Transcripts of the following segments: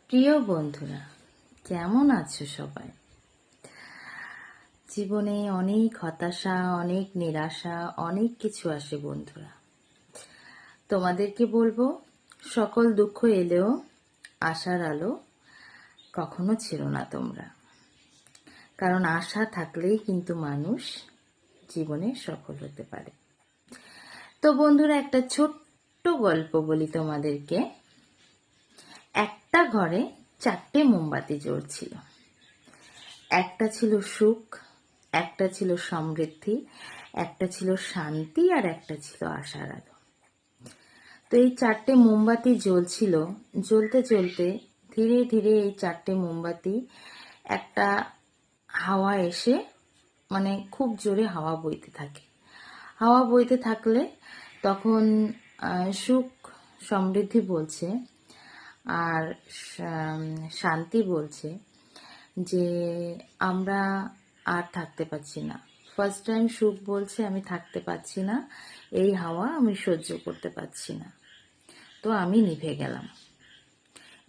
প্রিয় বন্ধুরা, কেমন আছো সবাই? জীবনে অনেক হতাশা, অনেক নিরাশা, অনেক কিছু আসে বন্ধুরা। তোমাদেরকে বলবো, সকল দুঃখ এলেও আশার আলো কখনো ছিল না তোমরা। কারণ আশা থাকলেই কিন্তু মানুষ জীবনে সফল হতে পারে। তো বন্ধুরা, একটা ছোট্ট গল্প বলি তোমাদেরকে। একটা ঘরে 4টে মোমবাতি জ্বলছিল। একটা ছিল সুখ, একটা ছিল সমৃদ্ধি, একটা ছিল শান্তি, আর একটা ছিল আশার আলো। তো এই 4টে মোমবাতি জ্বলছিল। জ্বলতে জ্বলতে ধীরে ধীরে এই 4টে মোমবাতি একটা হাওয়া এসে, মানে খুব জোরে হাওয়া বইতে থাকে। হাওয়া বইতে থাকলে তখন সুখ সমৃদ্ধি বলছে আর শান্তি বলছে যে আমরা আর থাকতে পারছি না। ফার্স্ট টাইম সুখ বলছে আমি থাকতে পারছি না, এই হাওয়া আমি সহ্য করতে পারছি না, তো আমি নিভে গেলাম।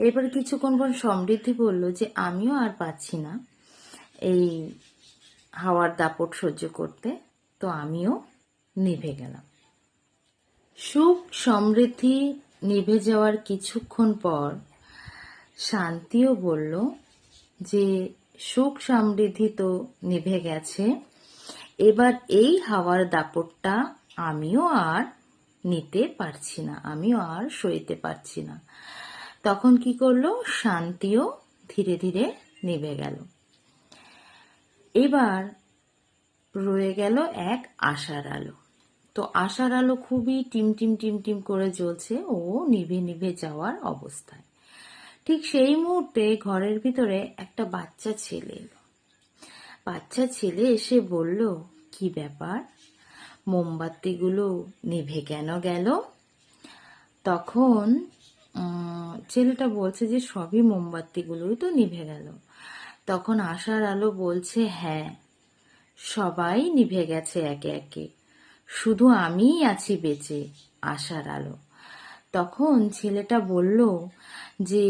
এরপর কিছুক্ষণ পর সমৃদ্ধি বলল যে আমিও আর পাচ্ছি না এই হাওয়ার দাপট সহ্য করতে, তো আমিও নিভে গেলাম। সুখ সমৃদ্ধি নিভে যাওয়ার কিছুক্ষণ পর শান্তিও বলল যে সুখ সমৃদ্ধি তো নিভে গেছে, এবার এই হাওয়ার দাপটটা আমিও আর নিতে পারছি না, আমিও আর সইতে পারছি না। তখন কি করলো, শান্তিও ধীরে ধীরে নিভে গেল। এবার রয়ে গেল এক আশার আলো। তো আশার আলো খুবই টিমটিম টিমটিম করে জ্বলছে, ও নিভে নিভে যাওয়ার অবস্থায়। ঠিক সেই মুহূর্তে ঘরের ভিতরে একটা বাচ্চা ছেলে এলো। বাচ্চা ছেলে এসে বলল, কি ব্যাপার, মোমবাতিগুলো নিভে কেন গেল? তখন ছেলেটা বলছে যে সবই মোমবাতিগুলোই তো নিভে গেল। তখন আশার আলো বলছে, হ্যাঁ, সবাই নিভে গেছে একে একে, শুধু আমিই আছি বেঁচে, আশার আলো। তখন ছেলেটা বলল যে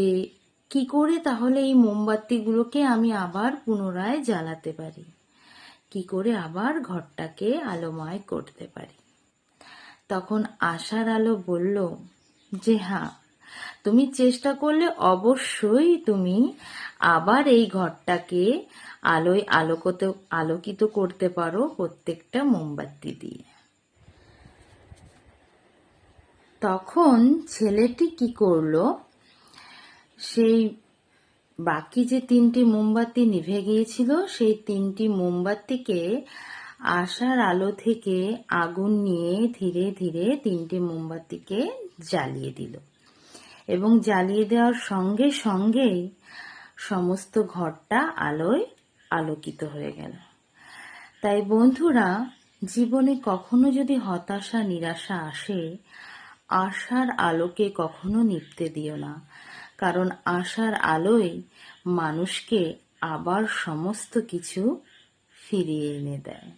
কি করে তাহলে এই মোমবাতিগুলোকে আমি আবার পুনরায় জ্বালাতে পারি, কি করে আবার ঘরটাকে আলোময় করতে পারি। তখন আশার আলো বলল যে হ্যাঁ, তুমি চেষ্টা করলে অবশ্যই তুমি আবার এই ঘরটাকে আলোকিত করতে পারো প্রত্যেকটা মোমবাতি দিয়ে। তখন ছেলেটি কি করলো, সেই বাকি যে 3টি মোমবাতি নিভে গিয়েছিল সেই 3টি মোমবাতিকে আশার আলো থেকে আগুন নিয়ে ধীরে ধীরে 3টি মোমবাতিকে জ্বালিয়ে দিল, এবং জ্বালিয়ে দেওয়ার সঙ্গে সঙ্গেই সমস্ত ঘরটা আলোয় আলোকিত হয়ে গেল। তাই বন্ধুরা, জীবনে কখনো যদি হতাশা নিরাশা আসে, আশার আলোকে কখনো নিভতে দিও না, কারণ আশার আলোই মানুষকে আবার সমস্ত কিছু ফিরিয়ে এনে দেয়।